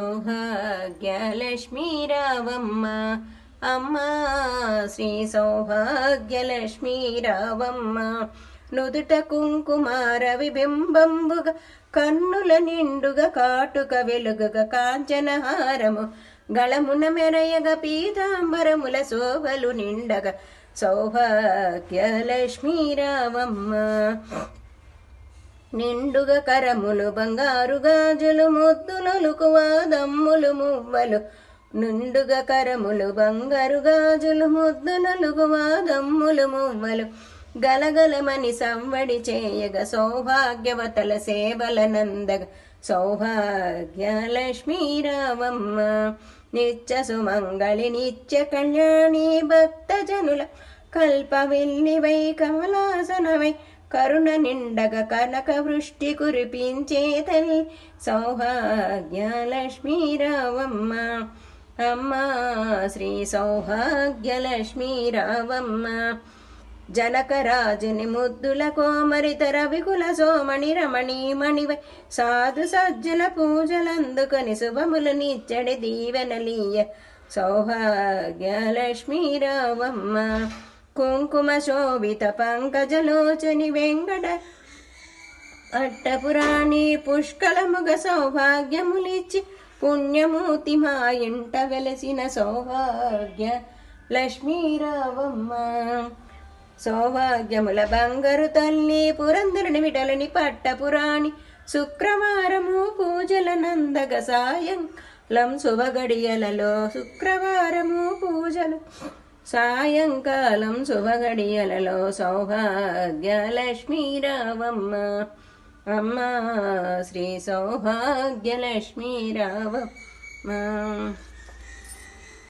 సౌభాగ్యలక్ష్మీ రావమ్మ అమ్మ శ్రీ సౌభాగ్యలక్ష్మీ రావమ్మ నుదుట కుంకుమార విబింబంబుగా కన్నుల నిండుగా కాటుక వెలుగుగా కాంచనహారము గళమున మెరయగ పీతాంబరముల శోభలు నిండగా సౌభాగ్యలక్ష్మీ రావమ్మ నిండుగా కరములు బంగారు గాజులు ముద్దులొలుకువా దమ్ములు మువ్వలు నిండుగా కరములు బంగారు గాజులు ముద్దులొలుకువా దమ్ములు మువ్వలు గలగలమని సంవడి చేయగ సౌభాగ్యవతల సేవల నందగ సౌభాగ్యలక్ష్మీ రావమ్మ నిత్య సుమంగళి నిత్య కళ్యాణి భక్తజనుల కల్పవిల్లివై కమలాసనవై కరుణ నిండగ కనక వృష్టి కురిపించే తల్లి సౌభాగ్యలక్ష్మీ రావమ్మ అమ్మ శ్రీ సౌభాగ్యలక్ష్మీ రావమ్మ జనకరాజుని ముద్దుల కోమరిత రవికుల సోమణి రమణీమణివై సాధు సజ్జల పూజలందుకొని శుభములు నిచ్చడి దీవెనలీయ సౌభాగ్యలక్ష్మీ రావమ్మ కుంకుమ శోభిత పంకజలోచని వెంకట అట్టపురాణి పుష్కలముగ సౌభాగ్యములిచ్చి పుణ్యమూర్తి మా ఇంట వెలసిన సౌభాగ్య లక్ష్మీ రావమ్మ సౌభాగ్యముల బంగారు తల్లి పురంధరుని విటలని పట్టపురాణి శుక్రవారము పూజల నందగ సాయంకాలం శుభగడియలలో శుక్రవారము పూజలు సాయంకాలం శుభగడియలలో సౌభాగ్యలక్ష్మీ రావమ్మ అమ్మ శ్రీ సౌభాగ్యలక్ష్మీ రావమ్మ